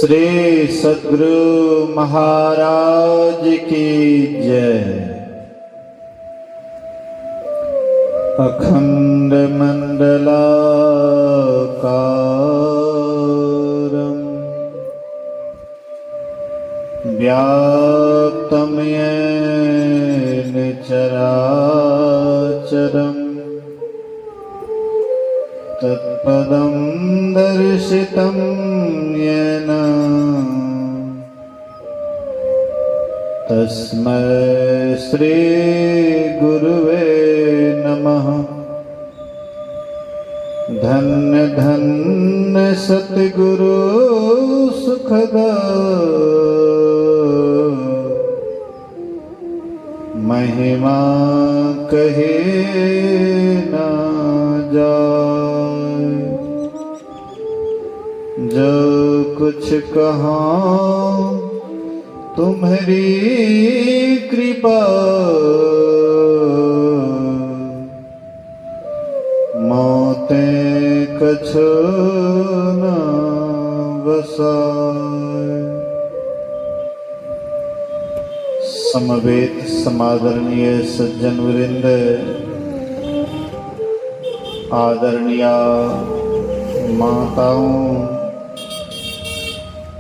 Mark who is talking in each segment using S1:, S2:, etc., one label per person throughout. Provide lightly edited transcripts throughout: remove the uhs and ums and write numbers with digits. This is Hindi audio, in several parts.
S1: श्री सद्गुरु महाराज की जय। अखंड मंडलाकारं व्याप्तं येन चराचरं तत्पदं दर्शितं येन तस्मै श्री गुरुवे नमः। धन्य धन्य सतगुरु सुखदा महिमा कहे ना जाए। जो कुछ कहा तुम्हारी कृपा मोतें कछु न बसाए। समवेत समादरणीय सज्जन वृंद, आदरणीय माताओं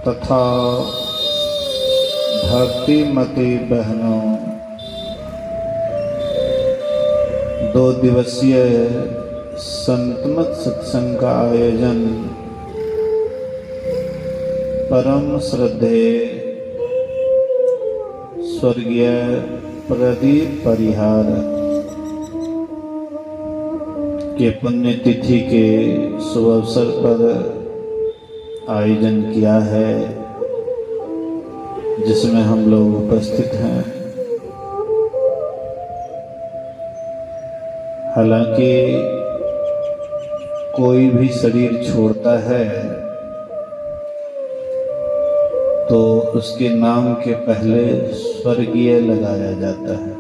S1: तथा भक्तिमती बहनों, 2 दिवसीय संतमत सत्संग का आयोजन परम श्रद्धेय स्वर्गीय प्रदीप परिहार के पुण्यतिथि के शुभ अवसर पर आयोजन किया है, जिसमें हम लोग उपस्थित हैं। हालांकि कोई भी शरीर छोड़ता है तो उसके नाम के पहले स्वर्गीय लगाया जाता है।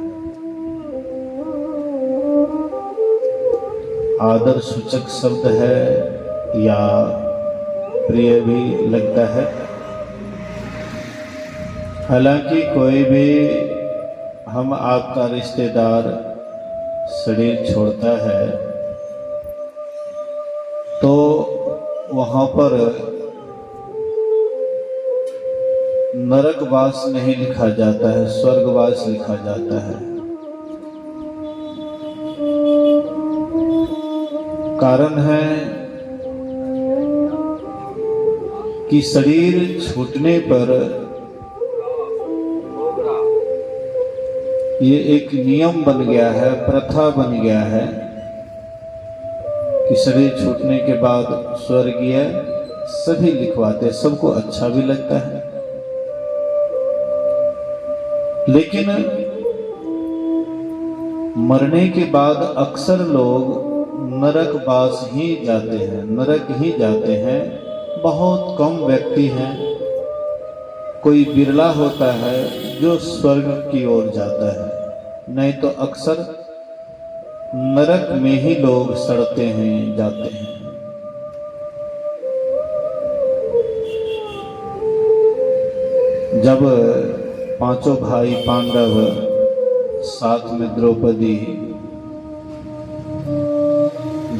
S1: आदर सूचक शब्द है या प्रिय भी लगता है। हालांकि कोई भी हम आपका रिश्तेदार शरीर छोड़ता है तो वहां पर नरकवास नहीं लिखा जाता है, स्वर्गवास लिखा जाता है। कारण है कि शरीर छूटने पर ये एक नियम बन गया है, प्रथा बन गया है कि शरीर छूटने के बाद स्वर्गीय सभी लिखवाते, सबको अच्छा भी लगता है। लेकिन मरने के बाद अक्सर लोग नरकवास ही जाते हैं, नरक ही जाते हैं। बहुत कम व्यक्ति हैं, कोई बिरला होता है जो स्वर्ग की ओर जाता है, नहीं तो अक्सर नरक में ही लोग सड़ते हैं, जाते हैं। जब 5 भाई पांडव साथ में द्रौपदी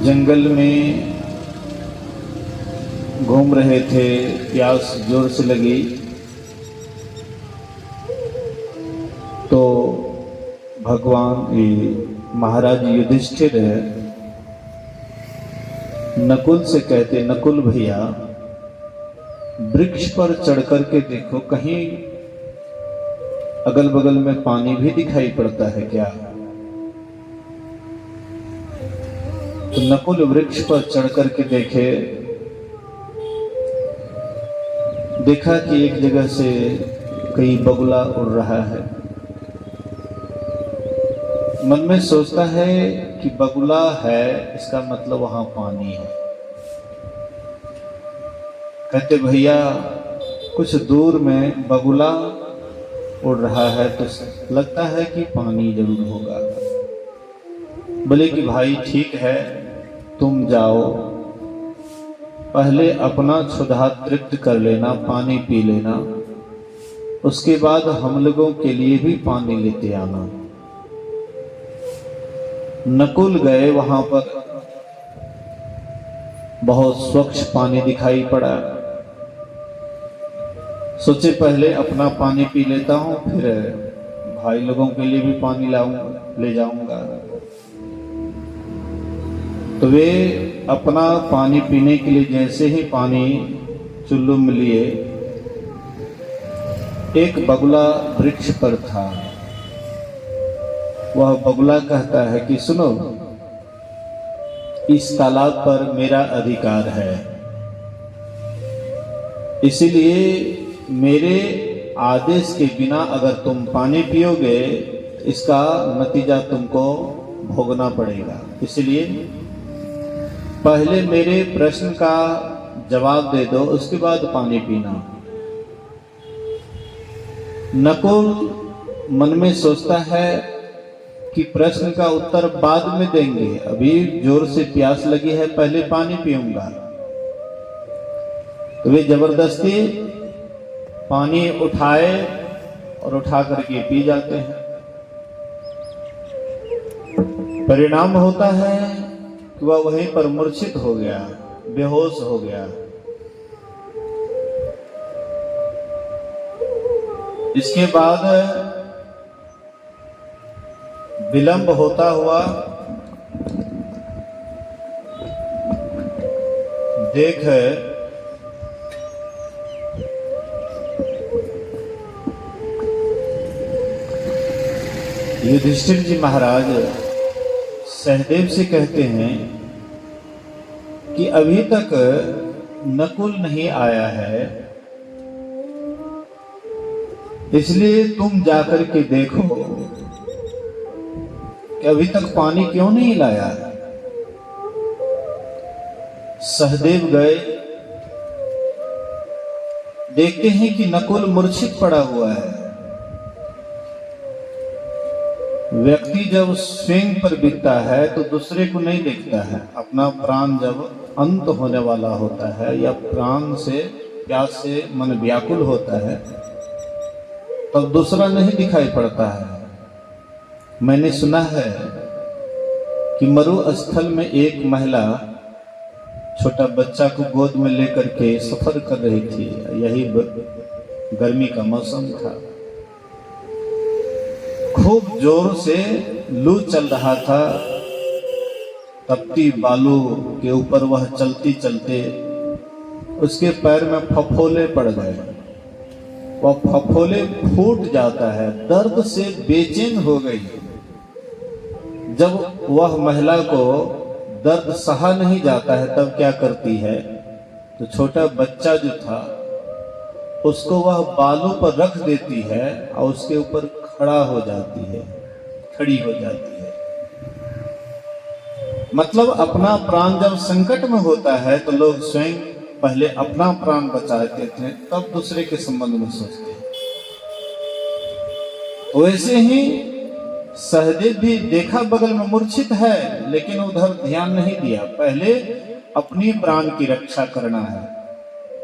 S1: जंगल में घूम रहे थे, प्यास जोर से लगी तो भगवान महाराज युधिष्ठिर नकुल से कहते, नकुल भैया वृक्ष पर चढ़ करके देखो, कहीं अगल बगल में पानी भी दिखाई पड़ता है क्या? तो नकुल वृक्ष पर चढ़ करके देखा कि एक जगह से कई बगुला उड़ रहा है। मन में सोचता है कि बगुला है, इसका मतलब वहां पानी है। कहते भैया कुछ दूर में बगुला उड़ रहा है तो लगता है कि पानी जरूर होगा। बोले कि भाई ठीक है, तुम जाओ पहले अपना क्षुधा तृप्त कर लेना, पानी पी लेना, उसके बाद हम लोगों के लिए भी पानी लेते आना। नकुल गए, वहां पर बहुत स्वच्छ पानी दिखाई पड़ा। सोचे पहले अपना पानी पी लेता हूं, फिर भाई लोगों के लिए भी पानी ले जाऊंगा। तो वे अपना पानी पीने के लिए जैसे ही पानी चुल्लू में लिए, एक बगुला वृक्ष पर था। वह बगुला कहता है कि सुनो, इस तालाब पर मेरा अधिकार है, इसलिए मेरे आदेश के बिना अगर तुम पानी पियोगे, इसका नतीजा तुमको भोगना पड़ेगा। इसलिए पहले मेरे प्रश्न का जवाब दे दो, उसके बाद पानी पीना। नकुल मन में सोचता है कि प्रश्न का उत्तर बाद में देंगे, अभी जोर से प्यास लगी है, पहले पानी पीऊंगा। तो वे जबरदस्ती पानी उठाए और उठा करके पी जाते हैं। परिणाम होता है कि वह वहीं पर मूर्छित हो गया, बेहोश हो गया। इसके बाद विलंब होता हुआ देख युधिष्ठिर जी महाराज सहदेव से कहते हैं कि अभी तक नकुल नहीं आया है, इसलिए तुम जाकर के देखो कि अभी तक पानी क्यों नहीं लाया। सहदेव गए, देखते हैं कि नकुल मूर्छित पड़ा हुआ है। व्यक्ति जब स्वयं पर बीतता है तो दूसरे को नहीं देखता है। अपना प्राण जब अंत होने वाला होता है या प्राण से प्यास से मन व्याकुल होता है, तब दूसरा नहीं दिखाई पड़ता है। मैंने सुना है कि मरुस्थल में एक महिला छोटा बच्चा को गोद में लेकर के सफर कर रही थी। यही गर्मी का मौसम था। खूब जोर से लू चल रहा था। तपती बालू के ऊपर वह चलती चलते उसके पैर में फफोले पड़ गए। वह फफोले फूट जाता है, दर्द से बेचैन हो गई। जब वह महिला को दर्द सहा नहीं जाता है, तब क्या करती है, तो छोटा बच्चा जो था उसको वह बालू पर रख देती है और उसके ऊपर खड़ी हो जाती है। मतलब अपना प्राण जब संकट में होता है तो लोग स्वयं पहले अपना प्राण बचाते थे, तब दूसरे के संबंध में सोचते हैं। वैसे ही सहदेव भी देखा बगल में मूर्छित है, लेकिन उधर ध्यान नहीं दिया। पहले अपनी प्राण की रक्षा करना है।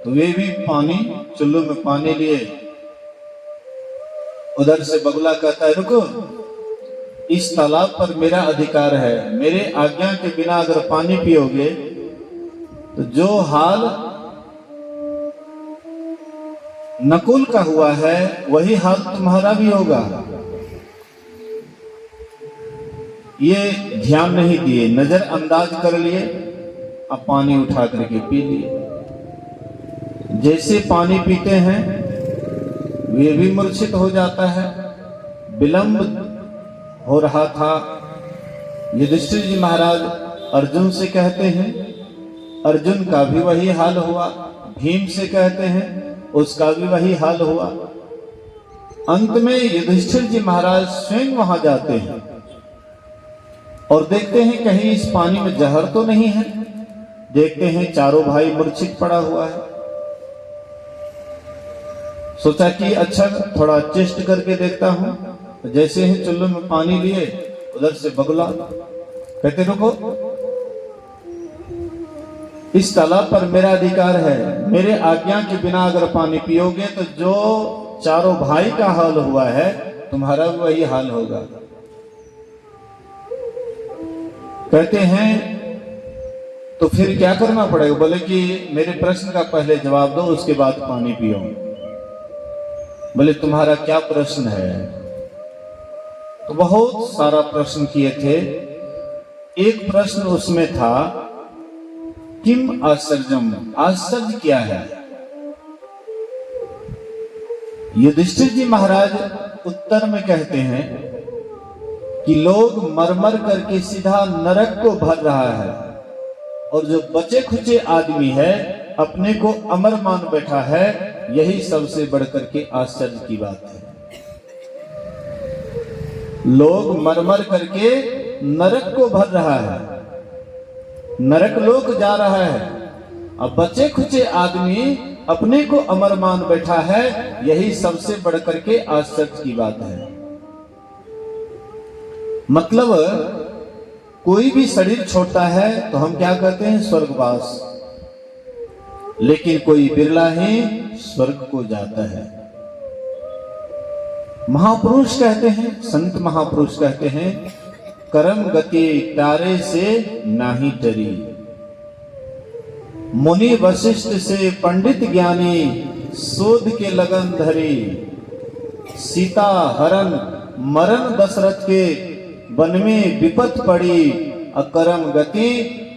S1: तो वे भी पानी चुल्लू में पानी लिए। उधर से बगुला कहता है, रुको, इस तालाब पर मेरा अधिकार है, मेरे आज्ञा के बिना अगर पानी पियोगे तो जो हाल नकुल का हुआ है वही हाल तुम्हारा भी होगा। ये ध्यान नहीं दिए, नजरअंदाज कर लिए, अब पानी उठा करके पी लिए। जैसे पानी पीते हैं वे भी मूर्छित हो जाता है। विलंब हो रहा था। युधिष्ठिर जी महाराज अर्जुन से कहते हैं, अर्जुन का भी वही हाल हुआ। भीम से कहते हैं, उसका भी वही हाल हुआ। अंत में युधिष्ठिर जी महाराज स्वयं वहां जाते हैं और देखते हैं कहीं इस पानी में जहर तो नहीं है। देखते हैं चारों भाई मूर्छित पड़ा हुआ है। सोचा कि अच्छा थोड़ा टेस्ट करके देखता हूं। जैसे ही चुल्लू में पानी लिए, उधर से बगुला कहते, रुको, इस तालाब पर मेरा अधिकार है, मेरे आज्ञा के बिना अगर पानी पियोगे तो जो चारों भाई का हाल हुआ है तुम्हारा भी वही हाल होगा। कहते हैं तो फिर क्या करना पड़ेगा? बोले कि मेरे प्रश्न का पहले जवाब दो, उसके बाद पानी पियो। बोले तुम्हारा क्या प्रश्न है? तो बहुत सारा प्रश्न किए थे। एक प्रश्न उसमें था किम आश्चर्यम, आश्चर्य क्या है? युधिष्ठिर जी महाराज उत्तर में कहते हैं कि लोग मर मर करके सीधा नरक को भर रहा है, और जो बचे खुचे आदमी है अपने को अमर मान बैठा है, यही सबसे बढ़कर के आश्चर्य की बात है। लोग मर मर करके नरक को भर रहा है, नरक लोक जा रहा है, अब बचे खुचे आदमी अपने को अमर मान बैठा है, यही सबसे बढ़कर के आश्चर्य की बात है। मतलब कोई भी शरीर छोड़ता है तो हम क्या कहते हैं? स्वर्गवास। लेकिन कोई बिरला ही स्वर्ग को जाता है। महापुरुष कहते हैं, संत महापुरुष कहते हैं, कर्म गति तारे से नाही डरी। मुनि वशिष्ठ से पंडित ज्ञानी शोध के लगन धरी। सीता हरण मरण दशरथ के वन में विपत पड़ी, अकर्म गति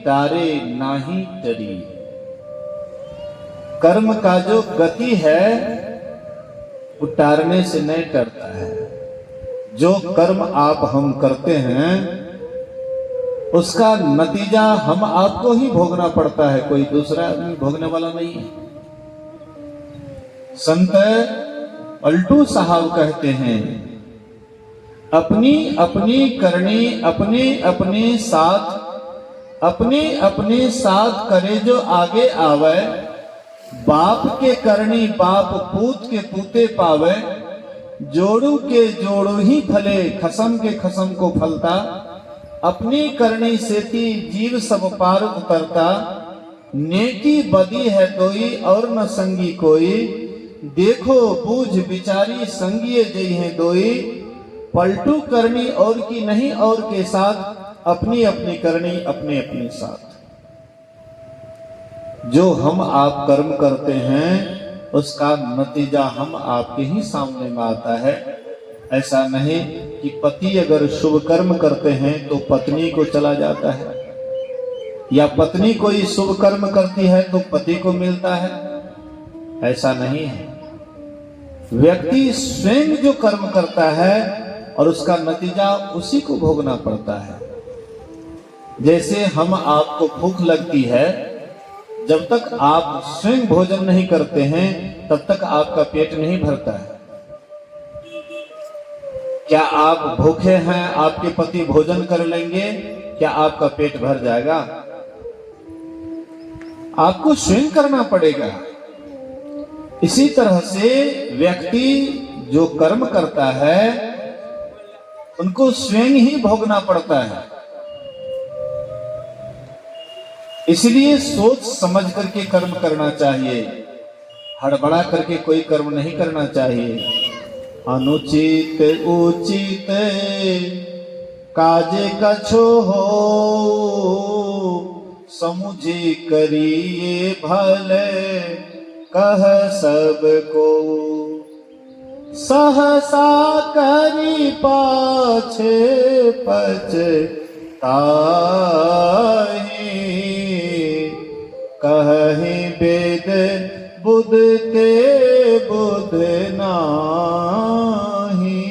S1: तारे नाही डरी। कर्म का जो गति है वो टारने से नहीं टरता है। जो कर्म आप हम करते हैं उसका नतीजा हम आपको ही भोगना पड़ता है, कोई दूसरा आदमी भोगने वाला नहीं है। संत पलटू साहब कहते हैं अपनी अपनी करनी अपने अपने साथ करे जो आगे आवे। बाप के करनी बाप पूत के पूते पावे। जोड़ू के जोड़ू ही फले खसम के खसम को फलता। अपनी करनी सेती जीव सब पार उतरता। नेकी बदी है दोई और न संगी कोई। देखो बूझ बिचारी संगिए जई है दोई। पलटू करनी और की नहीं और के साथ, अपनी अपनी करनी अपने अपने साथ। जो हम आप कर्म करते हैं उसका नतीजा हम आपके ही सामने में आता है। ऐसा नहीं कि पति अगर शुभ कर्म करते हैं तो पत्नी को चला जाता है, या पत्नी कोई शुभ कर्म करती है तो पति को मिलता है। ऐसा नहीं है। व्यक्ति स्वयं जो कर्म करता है और उसका नतीजा उसी को भोगना पड़ता है। जैसे हम आपको भूख लगती है, जब तक आप स्वयं भोजन नहीं करते हैं तब तक आपका पेट नहीं भरता है। क्या आप भूखे हैं, आपके पति भोजन कर लेंगे, क्या आपका पेट भर जाएगा? आपको स्वयं करना पड़ेगा। इसी तरह से व्यक्ति जो कर्म करता है उनको स्वयं ही भोगना पड़ता है। इसलिए सोच समझ करके कर्म करना चाहिए, हड़बड़ा करके कोई कर्म नहीं करना चाहिए। अनुचित उचित काजे कछो हो, समुझी करिए भले कह सबको। सहसा करी पाछे पछताहि, कहि वेद बुध ते बुध नाही।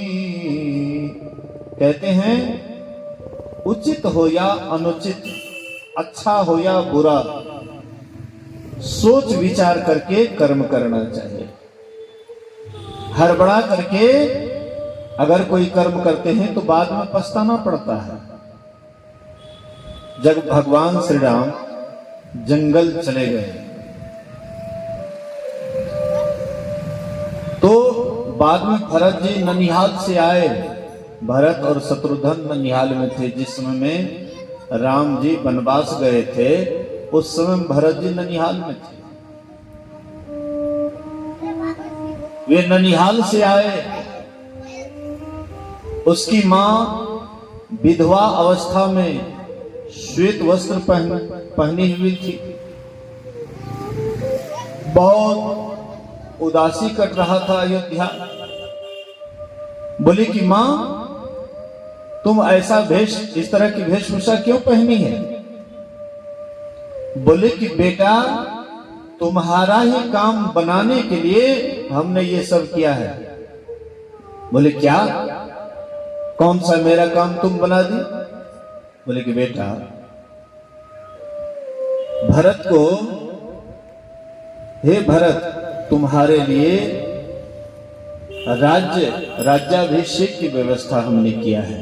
S1: कहते हैं उचित हो या अनुचित, अच्छा हो या बुरा, सोच विचार करके कर्म करना चाहिए। हड़बड़ा करके अगर कोई कर्म करते हैं तो बाद में पछताना पड़ता है। जब भगवान श्री राम जंगल चले गए तो बाद में भरत जी ननिहाल से आए। भरत और शत्रुघ्न ननिहाल में थे जिस समय में राम जी वनवास गए थे। उस समय भरत जी ननिहाल में थे। वे ननिहाल से आए, उसकी मां विधवा अवस्था में श्वेत वस्त्र पहनी हुई थी। बहुत उदासी कट रहा था अयोध्या। बोली कि मां, तुम ऐसा इस तरह की वेशभूषा क्यों पहनी है? बोले कि बेटा, तुम्हारा ही काम बनाने के लिए हमने ये सब किया है। बोले क्या? कौन सा मेरा काम तुम बना दी? बोले कि बेटा, भरत को, हे भरत, तुम्हारे लिए राज्याभिषेक की व्यवस्था हमने किया है।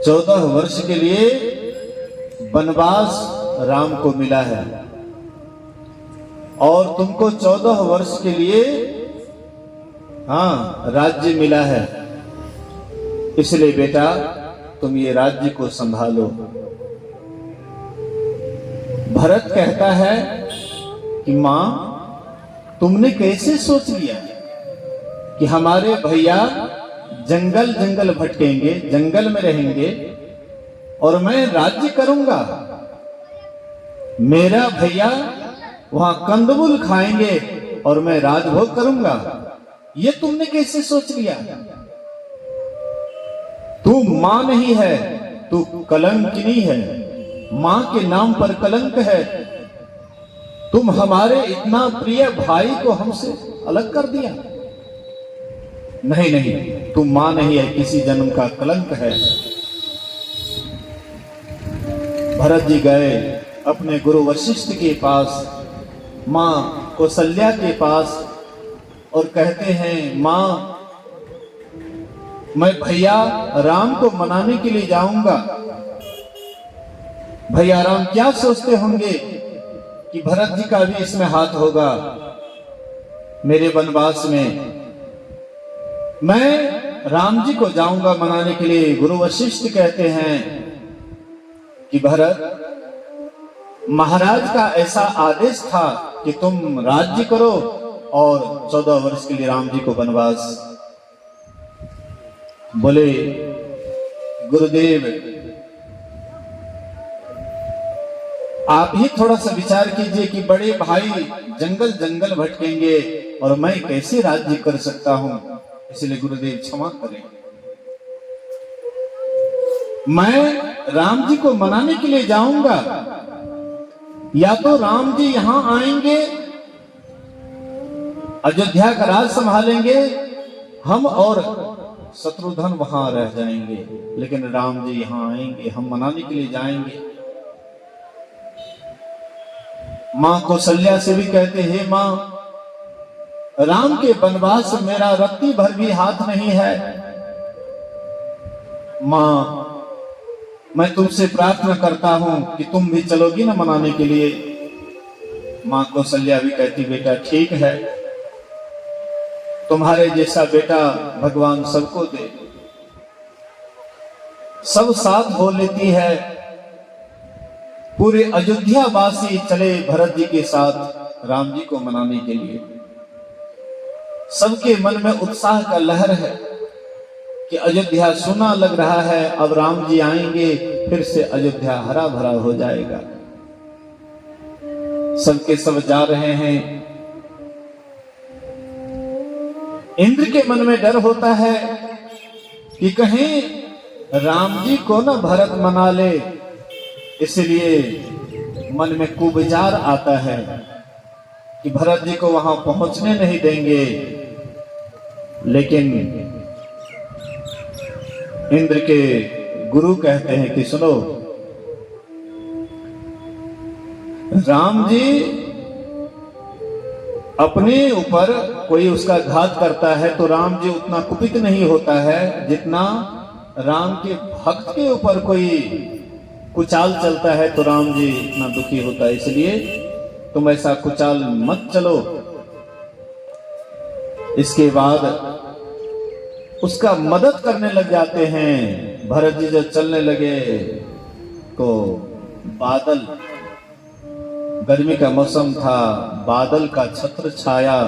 S1: 14 वर्ष के लिए वनवास राम को मिला है और तुमको 14 वर्ष के लिए राज्य मिला है। इसलिए बेटा, तुम ये राज्य को संभालो। भरत कहता है कि मां, तुमने कैसे सोच लिया कि हमारे भैया जंगल जंगल भटकेंगे, जंगल में रहेंगे और मैं राज्य करूंगा? मेरा भैया वहां कंदमूल खाएंगे और मैं राजभोग करूंगा? ये तुमने कैसे सोच लिया? तू मां नहीं है, तू कलंकिनी है, मां के नाम पर कलंक है। तुम हमारे इतना प्रिय भाई को हमसे अलग कर दिया। नहीं नहीं, तू मां नहीं है, किसी जन्म का कलंक है। भरत जी गए अपने गुरु वशिष्ठ के पास, मां कौशल्या के पास, और कहते हैं, मां, मैं भैया राम को मनाने के लिए जाऊंगा। भैया राम क्या सोचते होंगे कि भरत जी का भी इसमें हाथ होगा मेरे वनवास में। मैं राम जी को जाऊंगा मनाने के लिए। गुरु वशिष्ठ कहते हैं कि भरत, महाराज का ऐसा आदेश था कि तुम राज्य करो और 14 वर्ष के लिए राम जी को वनवास। बोले, गुरुदेव, आप ही थोड़ा सा विचार कीजिए कि बड़े भाई जंगल जंगल भटकेंगे और मैं कैसे राज्य कर सकता हूं। इसलिए गुरुदेव क्षमा करें। मैं राम जी को मनाने के लिए जाऊंगा, या तो राम जी यहां आएंगे, अयोध्या का राज संभालेंगे, हम और शत्रुघ्न वहां रह जाएंगे, लेकिन राम जी यहां आएंगे, हम मनाने के लिए जाएंगे। मां कौशल्या से भी कहते हैं, मां, राम के वनवास में मेरा रत्ती भर भी हाथ नहीं है। मां, मैं तुमसे प्रार्थना करता हूं कि तुम भी चलोगी ना मनाने के लिए। मां कौशल्या भी कहती, बेटा ठीक है, तुम्हारे जैसा बेटा भगवान सबको दे। सब साथ हो लेती है। पूरे अयोध्या वासी चले भरत जी के साथ राम जी को मनाने के लिए। सबके मन में उत्साह का लहर है कि अयोध्या सुना लग रहा है, अब राम जी आएंगे, फिर से अयोध्या हरा भरा हो जाएगा। सबके सब जा रहे हैं। इंद्र के मन में डर होता है कि कहीं राम जी को न भरत मना ले, इसलिए मन में कुविचार आता है कि भरत जी को वहां पहुंचने नहीं देंगे। लेकिन इंद्र के गुरु कहते हैं कि सुनो, राम जी अपने ऊपर कोई उसका घात करता है तो राम जी उतना कुपित नहीं होता है जितना राम के भक्त के ऊपर कोई कुचाल चलता है तो राम जी इतना दुखी होता है। इसलिए तुम ऐसा कुचाल मत चलो। इसके बाद उसका मदद करने लग जाते हैं। भरत जी जब चलने लगे तो बादल, गर्मी का मौसम था, बादल का छत्र छाया,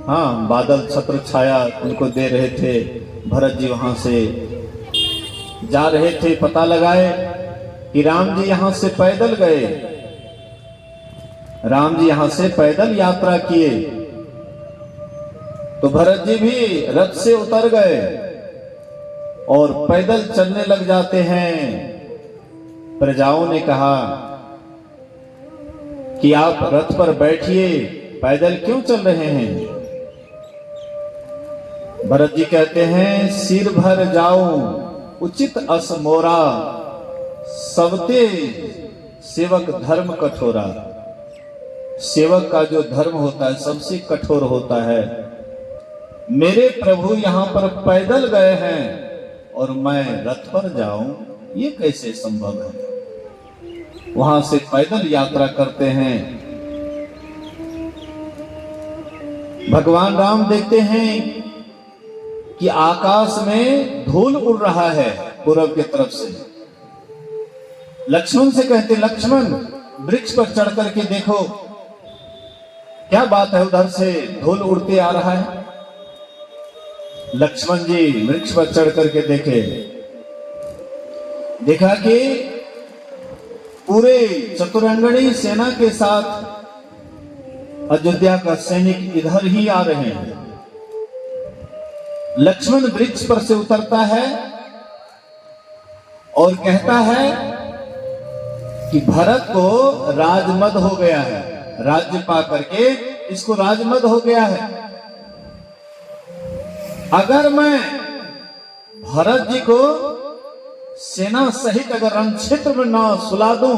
S1: हाँ बादल छत्र छाया उनको दे रहे थे। भरत जी वहां से जा रहे थे, पता लगाए कि राम जी यहां से पैदल गए, राम जी यहां से पैदल यात्रा किए। तो भरत जी भी रथ से उतर गए और पैदल चलने लग जाते हैं। प्रजाओं ने कहा कि आप रथ पर बैठिए, पैदल क्यों चल रहे हैं? भरत जी कहते हैं, सिर भर जाऊं उचित अस मोरा, सबते सेवक धर्म कठोरा। सेवक का जो धर्म होता है सबसे कठोर होता है। मेरे प्रभु यहां पर पैदल गए हैं और मैं रथ पर जाऊं, ये कैसे संभव है? वहां से पैदल यात्रा करते हैं। भगवान राम देखते हैं कि आकाश में धूल उड़ रहा है पूर्व की तरफ से। लक्ष्मण से कहते, लक्ष्मण वृक्ष पर चढ़ करके देखो क्या बात है, उधर से धूल उड़ते आ रहा है। लक्ष्मण जी वृक्ष पर चढ़ करके देखे, देखा कि पूरे चतुरंगणी सेना के साथ अयोध्या का सैनिक इधर ही आ रहे हैं। लक्ष्मण वृक्ष पर से उतरता है और कहता है कि भरत को राजमद हो गया है, राज्य पा करके इसको राजमद हो गया है। अगर मैं भरत जी को सेना सहित अगर रण क्षेत्र में ना सुला दूं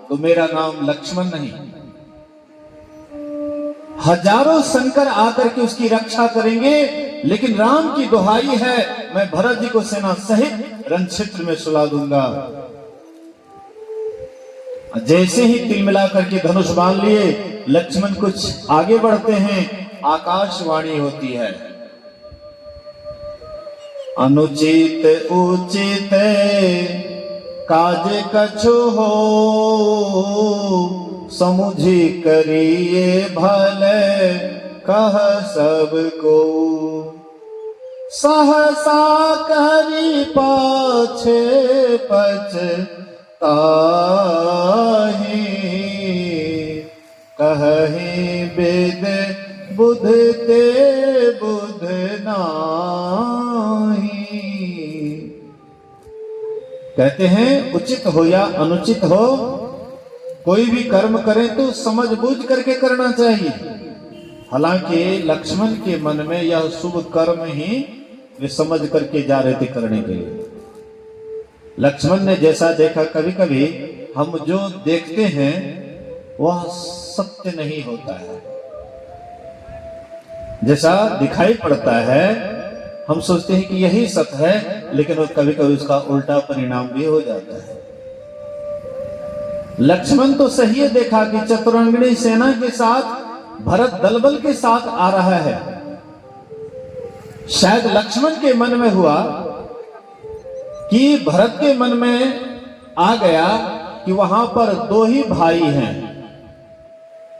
S1: तो मेरा नाम लक्ष्मण नहीं। हजारों शंकर आकर के उसकी रक्षा करेंगे, लेकिन राम की दुहाई है, मैं भरत जी को सेना सहित रण क्षेत्र में सुला दूंगा। जैसे ही तिल मिला करके धनुष बांध लिए, लक्ष्मण कुछ आगे बढ़ते हैं, आकाशवाणी होती है, अनुचित उचित काज कछु हो, समुझी करिए भले कह सबको, सहसा करी पाछे पछताहि, कहि वेद बुध ते बुध नाही। कहते हैं उचित हो या अनुचित हो, कोई भी कर्म करें तो समझ बूझ करके करना चाहिए। हालांकि लक्ष्मण के मन में यह शुभ कर्म ही वे समझ करके जा रहे थे करने के लिए। लक्ष्मण ने जैसा देखा, कभी कभी हम जो देखते हैं वह सत्य नहीं होता है, जैसा दिखाई पड़ता है हम सोचते हैं कि यही सत्य है, लेकिन कभी कभी उसका उल्टा परिणाम भी हो जाता है। लक्ष्मण तो सही है, देखा कि चतुरंगनी सेना के साथ भरत दलबल के साथ आ रहा है। शायद लक्ष्मण के मन में हुआ कि भरत के मन में आ गया कि वहां पर दो ही भाई हैं,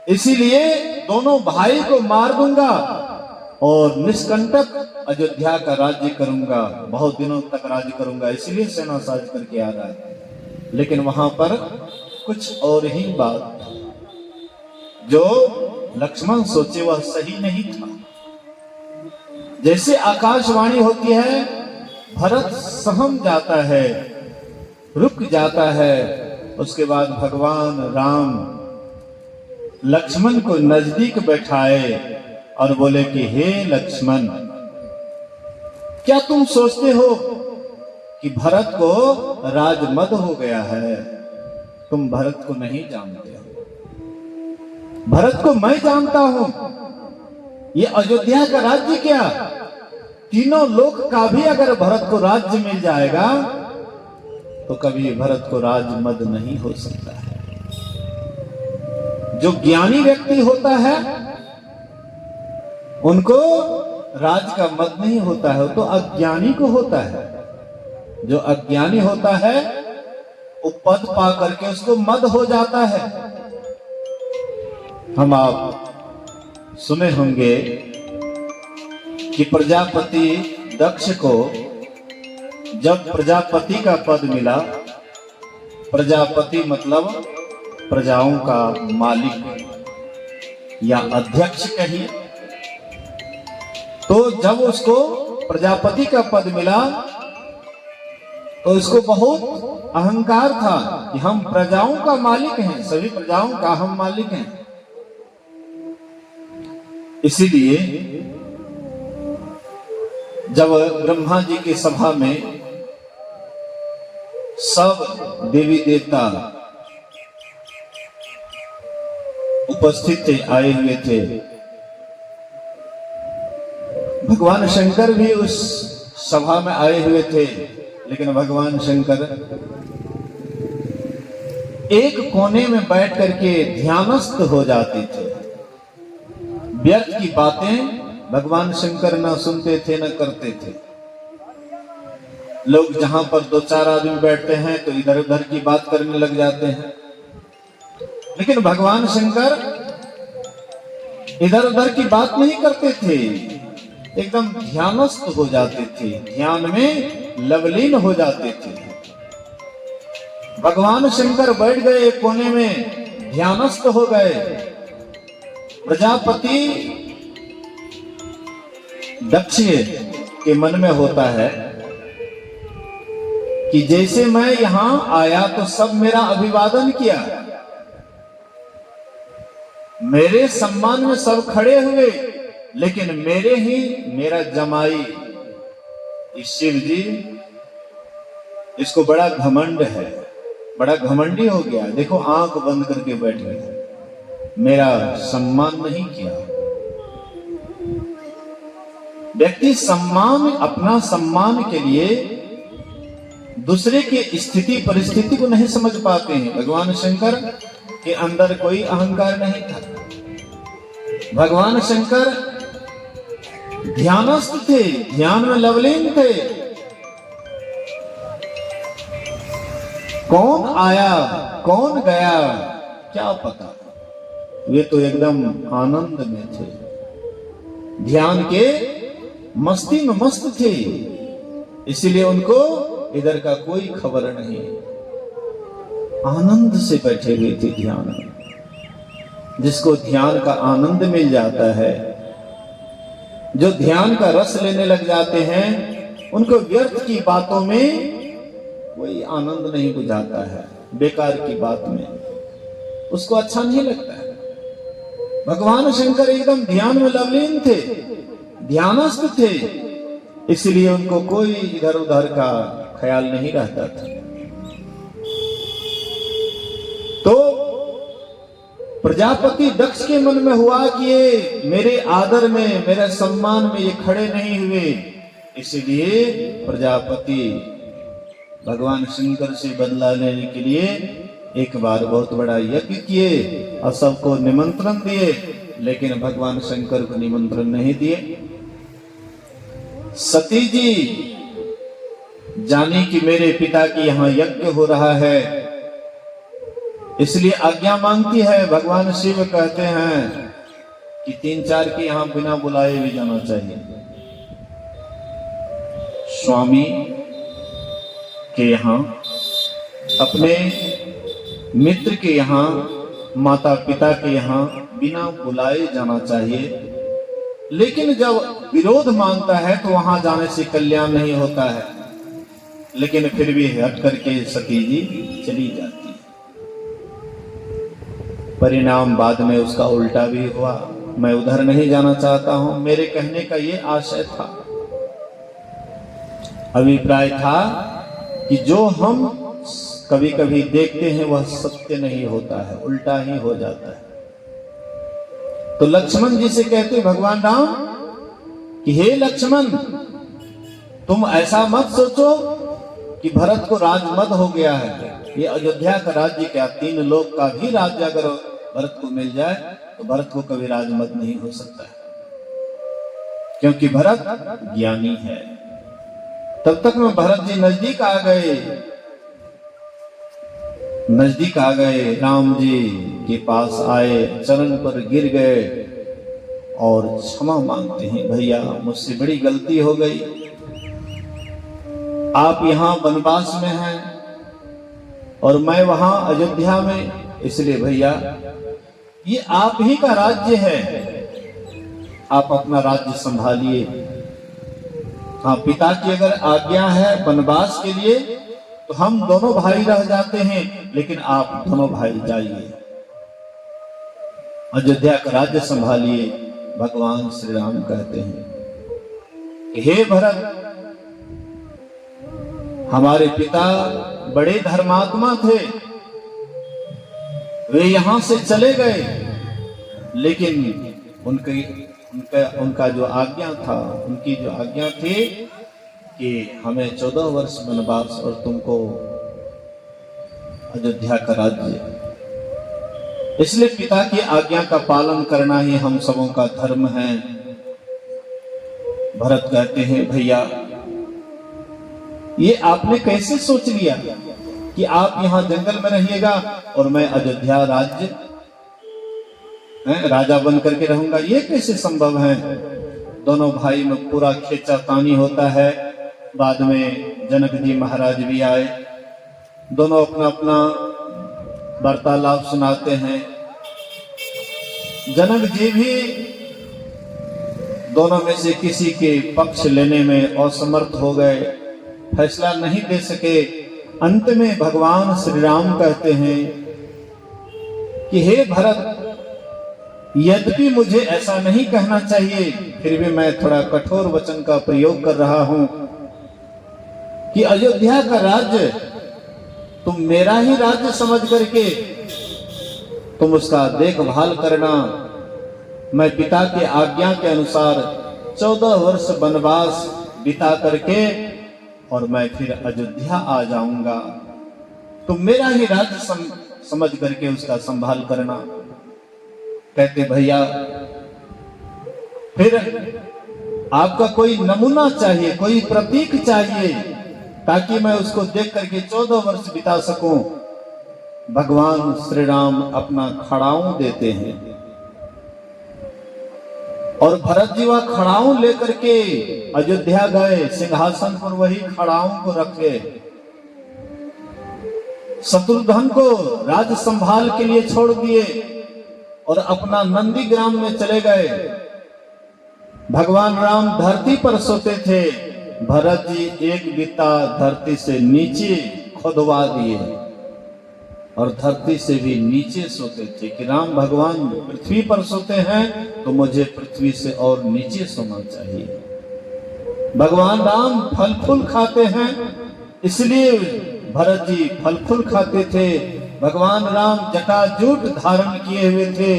S1: इसीलिए दोनों भाई को मार दूंगा और निष्कंटक अयोध्या का राज्य करूंगा, बहुत दिनों तक राज्य करूंगा, इसलिए सेना साज करके आ रहा है। लेकिन वहां पर कुछ और ही बात, जो लक्ष्मण सोचे वह सही नहीं था। जैसे आकाशवाणी होती है, भरत सहम जाता है, रुक जाता है। उसके बाद भगवान राम लक्ष्मण को नजदीक बैठाए और बोले कि हे लक्ष्मण, क्या तुम सोचते हो कि भरत को राजमद हो गया है? तुम भरत को नहीं जानते हो, भरत को मैं जानता हूं। ये अयोध्या का राज्य क्या, तीनों लोक का भी अगर भरत को राज्य मिल जाएगा तो कभी भरत को राजमद नहीं हो सकता है। जो ज्ञानी व्यक्ति होता है उनको राज का मद नहीं होता है, तो अज्ञानी को होता है। जो अज्ञानी होता है वो पद पा करके उसको मद हो जाता है। हम आप सुने होंगे कि प्रजापति दक्ष को जब प्रजापति का पद मिला, प्रजापति मतलब प्रजाओं का मालिक या अध्यक्ष कहिए, तो जब उसको प्रजापति का पद मिला तो इसको बहुत अहंकार था कि हम प्रजाओं का मालिक हैं, सभी प्रजाओं का हम मालिक हैं। इसीलिए जब ब्रह्मा जी की सभा में सब देवी देवता उपस्थित थे, आए हुए थे, भगवान शंकर भी उस सभा में आए हुए थे, लेकिन भगवान शंकर एक कोने में बैठ करके ध्यानस्थ हो जाते थे। व्यर्थ की बातें भगवान शंकर न सुनते थे न करते थे। लोग जहां पर दो चार आदमी बैठते हैं तो इधर उधर की बात करने लग जाते हैं, लेकिन भगवान शंकर इधर उधर की बात नहीं करते थे, एकदम ध्यानस्थ हो जाते थे, ध्यान में लवलीन हो जाते थे। भगवान शंकर बैठ गए एक कोने में, ध्यानस्थ हो गए। प्रजापति दक्ष के मन में होता है कि जैसे मैं यहां आया तो सब मेरा अभिवादन किया, मेरे सम्मान में सब खड़े हुए, लेकिन मेरा जमाई शिव जी, इसको बड़ा घमंड है, बड़ा घमंडी हो गया। देखो आंख बंद करके बैठ गए, मेरा सम्मान नहीं किया। व्यक्ति सम्मान, अपना सम्मान के लिए दूसरे की स्थिति परिस्थिति को नहीं समझ पाते हैं। भगवान शंकर के अंदर कोई अहंकार नहीं था। भगवान शंकर ध्यानस्थ थे, ध्यान में लवलीन थे। कौन आया कौन गया क्या पता, वे तो एकदम आनंद में थे, ध्यान के मस्ती में मस्त थे। इसीलिए उनको इधर का कोई खबर नहीं, आनंद से बैठे हुए थे ध्यान में। जिसको ध्यान का आनंद मिल जाता है, जो ध्यान का रस लेने लग जाते हैं, उनको व्यर्थ की बातों में कोई आनंद नहीं बुझाता है, बेकार की बात में उसको अच्छा नहीं लगता है। भगवान शंकर एकदम ध्यान में लवलीन थे, ध्यानस्थ थे, इसलिए उनको कोई इधर उधर का ख्याल नहीं रहता था। तो प्रजापति दक्ष के मन में हुआ कि ये मेरे आदर में, मेरे सम्मान में ये खड़े नहीं हुए, इसलिए प्रजापति भगवान शंकर से बदला लेने के लिए एक बार बहुत बड़ा यज्ञ किए और सबको निमंत्रण दिए, लेकिन भगवान शंकर को निमंत्रण नहीं दिए। सती जी जानी कि मेरे पिता की यहां यज्ञ हो रहा है, इसलिए आज्ञा मांगती है। भगवान शिव कहते हैं कि 3-4 के यहां बिना बुलाए भी जाना चाहिए। स्वामी के यहां, अपने मित्र के यहां, माता पिता के यहां बिना बुलाए जाना चाहिए। लेकिन जब विरोध मांगता है तो वहां जाने से कल्याण नहीं होता है, लेकिन फिर भी हट करके सती जी चली जाती है। परिणाम बाद में उसका उल्टा भी हुआ। मैं उधर नहीं जाना चाहता हूं, मेरे कहने का ये आशय था, अभिप्राय था कि जो हम कभी कभी देखते हैं वह सत्य नहीं होता है, उल्टा ही हो जाता है। तो लक्ष्मण जी से कहते भगवान राम कि हे लक्ष्मण, तुम ऐसा मत सोचो कि भरत को राजमद हो गया है। ये अयोध्या का राज्य क्या, 3 लोक का भी राज्य अगर भरत को मिल जाए तो भरत को कभी राजमद नहीं हो सकता है, क्योंकि भरत ज्ञानी है। तब तक में भरत जी नजदीक आ गए नजदीक आ गए, राम जी के पास आए, चरण पर गिर गए और क्षमा मांगते हैं, भैया मुझसे बड़ी गलती हो गई, आप यहाँ वनवास में हैं और मैं वहां अयोध्या में, इसलिए भैया ये आप ही का राज्य है, आप अपना राज्य संभालिए। हाँ, पिता की अगर आज्ञा है वनवास के लिए तो हम दोनों भाई रह जाते हैं, लेकिन आप दोनों भाई जाइए, अयोध्या का राज्य संभालिए। भगवान श्री राम कहते हैं कि हे भरत, हमारे पिता बड़े धर्मात्मा थे, वे यहां से चले गए, लेकिन उनका जो आज्ञा था, उनकी जो आज्ञा थी कि हमें 14 वर्ष वनवास और तुमको अयोध्या का राज्य, इसलिए पिता की आज्ञा का पालन करना ही हम सबों का धर्म है। भरत कहते हैं भैया ये आपने कैसे सोच लिया कि आप यहां जंगल में रहिएगा और मैं अयोध्या राज्य राजा बन करके रहूंगा, ये कैसे संभव है। दोनों भाई में पूरा खींचातानी होता है। बाद में जनक जी महाराज भी आए, दोनों अपना अपना वार्तालाप सुनाते हैं। जनक जी भी दोनों में से किसी के पक्ष लेने में असमर्थ हो गए, फैसला नहीं दे सके। अंत में भगवान श्री राम कहते हैं कि हे भरत, यद्यपि मुझे ऐसा नहीं कहना चाहिए, फिर भी मैं थोड़ा कठोर वचन का प्रयोग कर रहा हूं कि अयोध्या का राज्य तुम मेरा ही राज्य समझ करके तुम उसका देखभाल करना। मैं पिता के आज्ञा के अनुसार 14 वर्ष वनवास बिता करके और मैं फिर अयोध्या आ जाऊंगा, तुम मेरा ही राज्य समझ करके उसका संभाल करना। कहते भैया फिर आपका कोई नमूना चाहिए, कोई प्रतीक चाहिए, ताकि मैं उसको देख करके 14 वर्ष बिता सकूं। भगवान श्री राम अपना खड़ाऊं देते हैं और भरत जी वह खड़ाऊं लेकर के अयोध्या गए, सिंहासन पर वही खड़ाऊं को रखे, शत्रुघ्न को राज संभाल के लिए छोड़ दिए और अपना नंदीग्राम में चले गए। भगवान राम धरती पर सोते थे, भरत जी एक बित्ता धरती से नीचे खुदवा दिए और धरती से भी नीचे सोते थे कि राम भगवान पृथ्वी पर सोते हैं तो मुझे पृथ्वी से और नीचे सोना चाहिए। भगवान राम फल फूल खाते हैं, इसलिए भरत जी फल फूल खाते थे। भगवान राम जटाजूट धारण किए हुए थे,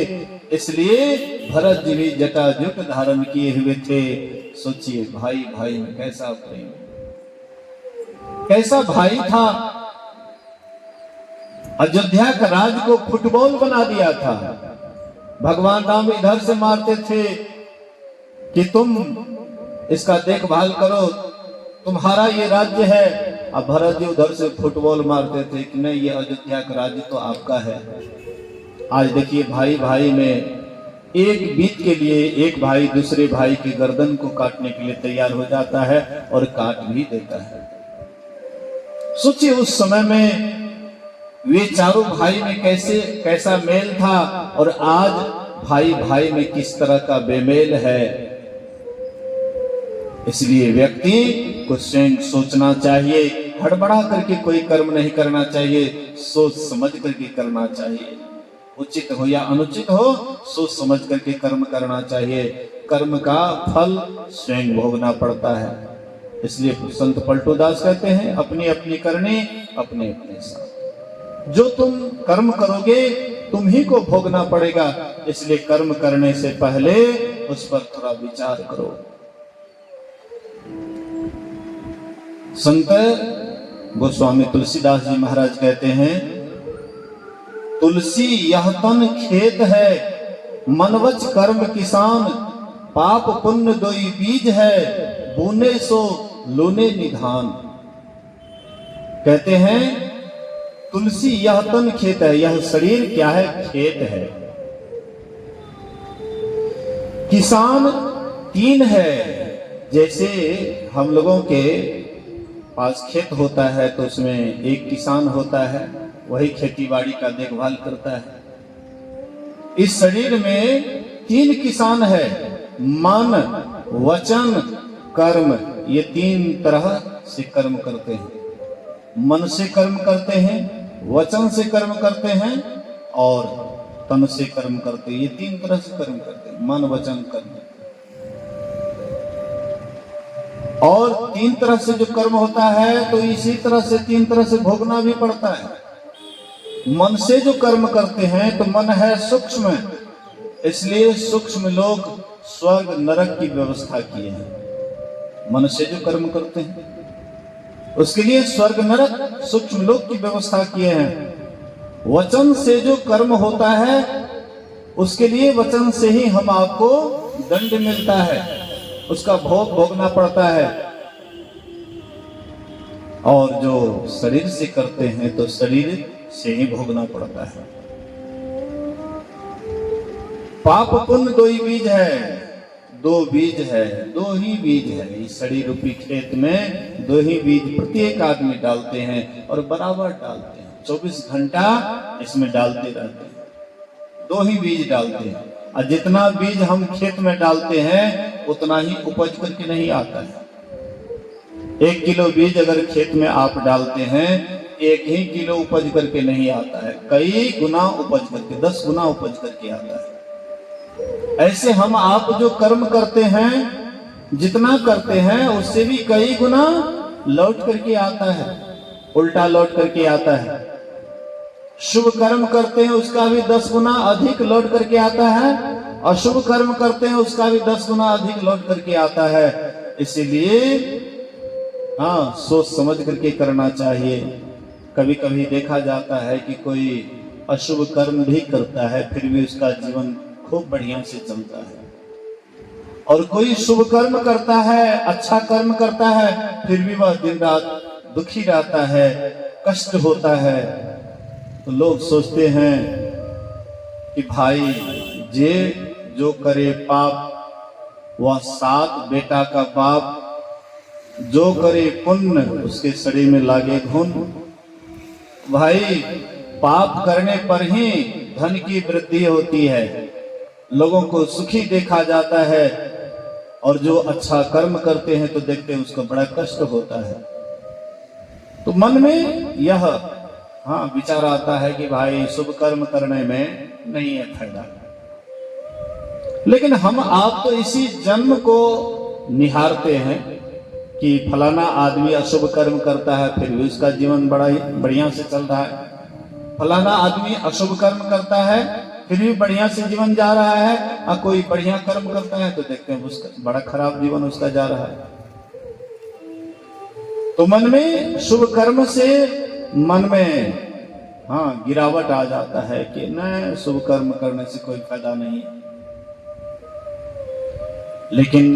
S1: इसलिए भरत जी भी जटाजूट धारण किए हुए थे। सोचिए भाई भाई में कैसा प्रेम, कैसा भाई था। अयोध्या का राज को फुटबॉल बना दिया था। भगवान राम इधर से मारते थे कि तुम इसका देखभाल करो, तुम्हारा ये राज्य है। अब भरत जी उधर से फुटबॉल मारते थे कि नहीं, ये अयोध्या का राज्य तो आपका है। आज देखिए भाई भाई में एक बीत के लिए एक भाई दूसरे भाई की गर्दन को काटने के लिए तैयार हो जाता है और काट भी देता है। सोचिए उस समय में वे चारों भाई में कैसा मेल था और आज भाई भाई में किस तरह का बेमेल है। इसलिए व्यक्ति को स्वयं सोचना चाहिए, हड़बड़ा करके कोई कर्म नहीं करना चाहिए, सोच समझ करके करना चाहिए। उचित हो या अनुचित हो, सोच समझ करके कर्म करना चाहिए। कर्म का फल स्वयं भोगना पड़ता है। इसलिए संत पलटू दास कहते हैं, अपनी अपनी करनी अपने अपने साथ। जो तुम कर्म करोगे तुम ही को भोगना पड़ेगा, इसलिए कर्म करने से पहले उस पर थोड़ा विचार करो। संत गोस्वामी तुलसीदास जी महाराज कहते हैं, तुलसी यह तन खेत है, मनवच कर्म किसान, पाप पुण्य दोई बीज है, बूने सो लूने निधान। कहते हैं तुलसी यह तन खेत है, यह शरीर क्या है? खेत है। किसान तीन है। जैसे हम लोगों के पास खेत होता है तो उसमें एक किसान होता है, वही खेती बाड़ी का देखभाल करता है। इस शरीर में तीन किसान है, मन, वचन, कर्म। ये तीन तरह से कर्म करते हैं। मन से कर्म करते हैं, वचन से कर्म करते हैं और तन से कर्म करते हैं। ये तीन तरह से कर्म करते हैं, मन, वचन, कर्म। और तीन तरह से जो कर्म होता है तो इसी तरह से तीन तरह से भोगना भी पड़ता है। मन से जो कर्म करते हैं तो मन है सूक्ष्म, इसलिए सूक्ष्म लोग स्वर्ग नरक की व्यवस्था किए हैं। मन से जो कर्म करते हैं उसके लिए स्वर्ग नरक सूक्ष्म लोक की व्यवस्था किए हैं। वचन से जो कर्म होता है उसके लिए वचन से ही हम आपको दंड मिलता है, उसका भोग भोगना पड़ता है। और जो शरीर से करते हैं तो शरीर से ही भोगना पड़ता है। पाप पुण्य दो ही बीज है, दो बीज है, दो ही बीज है। इस शरीर रूपी खेत में दो ही बीज प्रत्येक आदमी डालते हैं और बराबर डालते हैं। 24 घंटा इसमें डालते रहते हैं, दो ही बीज डालते हैं। और जितना बीज हम खेत में डालते हैं उतना ही उपज करके नहीं आता है। 1 किलो बीज अगर खेत में आप डालते हैं 1 ही किलो उपज करके नहीं आता है, कई गुना उपज करके, 10 गुना उपज करके आता है। ऐसे हम आप जो कर्म करते हैं, जितना करते हैं उससे भी कई गुना लौट करके आता है, उल्टा लौट करके आता है। शुभ कर्म करते हैं उसका भी 10 गुना अधिक लौट करके आता है, अशुभ कर्म करते हैं उसका भी 10 गुना अधिक लौट करके आता है। इसीलिए हाँ, सोच समझ करके करना चाहिए। कभी कभी देखा जाता है कि कोई अशुभ कर्म भी करता है फिर भी उसका जीवन खूब बढ़िया से चलता है, और कोई शुभ कर्म करता है, अच्छा कर्म करता है, फिर भी वह दिन रात दुखी रहता है, कष्ट होता है। तो लोग सोचते हैं कि भाई जे जो करे पाप वह 7 बेटा का बाप, जो करे पुण्य उसके शरीर में लागे घुन। भाई पाप करने पर ही धन की वृद्धि होती है, लोगों को सुखी देखा जाता है, और जो अच्छा कर्म करते हैं तो देखते हैं उसको बड़ा कष्ट होता है। तो मन में यह विचार आता है कि भाई शुभ कर्म करने में नहीं है फायदा। लेकिन हम आप तो इसी जन्म को निहारते हैं कि फलाना आदमी अशुभ कर्म करता है फिर भी उसका जीवन बड़ा ही बढ़िया से चल रहा है, फलाना आदमी अशुभ कर्म करता है फिर भी बढ़िया से जीवन जा रहा है, और कोई बढ़िया कर्म करता है तो देखते हैं उसका बड़ा खराब जीवन उसका जा रहा है। तो मन में शुभ कर्म से मन में गिरावट आ जाता है कि न शुभ कर्म करने से कोई फायदा नहीं। लेकिन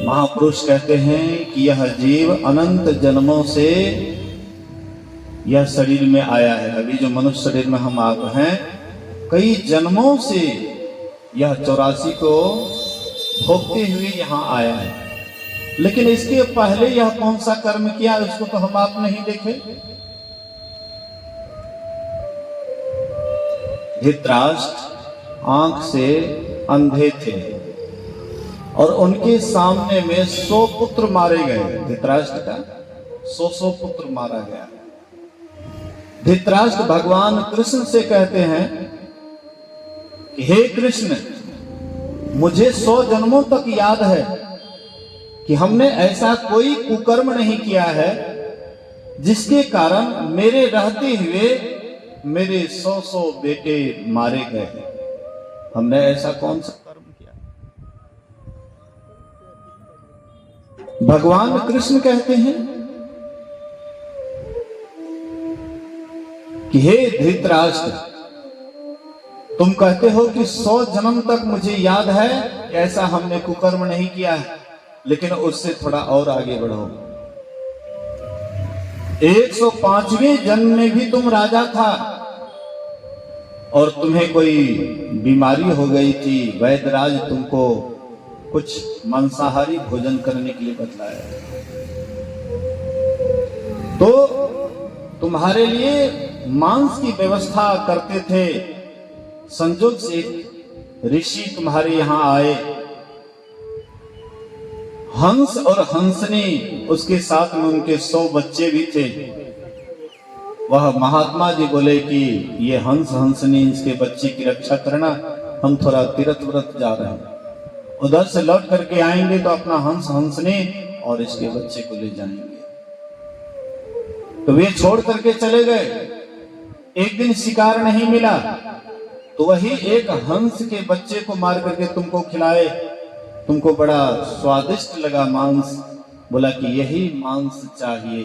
S1: महापुरुष कहते हैं कि यह जीव अनंत जन्मों से यह शरीर में आया है। अभी जो मनुष्य शरीर में हम आप हैं, कई जन्मों से यह 84 को भोगते हुए यहाँ आया है। लेकिन इसके पहले यह कौन सा कर्म किया उसको तो हम आप नहीं देखे। धृतराष्ट्र आंख से अंधे थे और उनके सामने में 100 पुत्र मारे गए। धृतराष्ट्र का 100 पुत्र मारा गया। धृतराष्ट्र भगवान कृष्ण से कहते हैं कि हे कृष्ण, मुझे 100 जन्मों तक याद है कि हमने ऐसा कोई कुकर्म नहीं किया है जिसके कारण मेरे रहते हुए मेरे 100 बेटे मारे गए। हमने ऐसा कौन सा कर्म किया? भगवान कृष्ण कहते हैं कि हे धृतराष्ट्र, तुम कहते हो कि 100 जन्म तक मुझे याद है कि ऐसा हमने कुकर्म नहीं किया है, लेकिन उससे थोड़ा और आगे बढ़ो। 105वें जन्म में भी तुम राजा था और तुम्हें कोई बीमारी हो गई थी, वैद्यराज तुमको कुछ मांसाहारी भोजन करने के लिए बतलाया, तो तुम्हारे लिए मांस की व्यवस्था करते थे। संजोग से ऋषि तुम्हारे यहां आए, हंस और हंसनी, उसके साथ में उनके 100 बच्चे भी थे। वह महात्मा जी बोले कि ये हंस हंसनी, इसके बच्चे की रक्षा करना, हम थोड़ा तीर्थ व्रत जा रहे हैं, उधर से लौट करके आएंगे तो अपना हंस हंसनी और इसके बच्चे को ले जाएंगे। तो वे छोड़ करके चले गए। एक दिन शिकार नहीं मिला तो वही एक हंस के बच्चे को मार करके तुमको खिलाए, तुमको बड़ा स्वादिष्ट लगा मांस, बोला कि यही मांस चाहिए।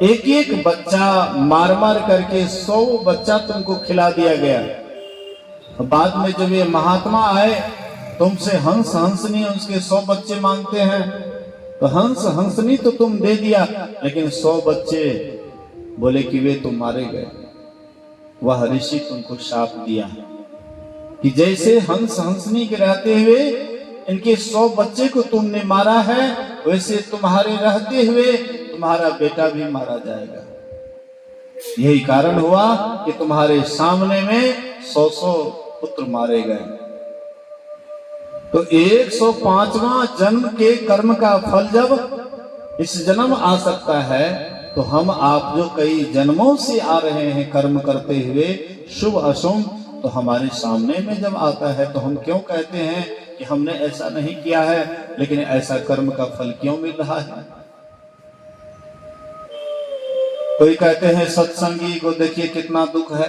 S1: एक एक बच्चा मार मार करके 100 बच्चा तुमको खिला दिया गया। बाद में जब ये महात्मा आए, तुमसे हंस हंसनी उसके 100 बच्चे मांगते हैं, तो हंस हंसनी तो तुम दे दिया, लेकिन 100 बच्चे बोले कि वे तो मारे गए। वह ऋषि तुमको शाप दिया कि जैसे हंस हंसनी के रहते हुए इनके 100 बच्चे को तुमने मारा है, वैसे तुम्हारे रहते हुए तुम्हारा बेटा भी मारा जाएगा। यही कारण हुआ कि तुम्हारे सामने में 100 पुत्र मारे गए। तो 105वां जन्म के कर्म का फल जब इस जन्म आ सकता है, तो हम आप जो कई जन्मों से आ रहे हैं कर्म करते हुए शुभ अशुभ, तो हमारे सामने में जब आता है तो हम क्यों कहते हैं कि हमने ऐसा नहीं किया है, लेकिन ऐसा कर्म का फल क्यों मिल रहा है। कोई कहते हैं सत्संगी को देखिए कितना दुख है,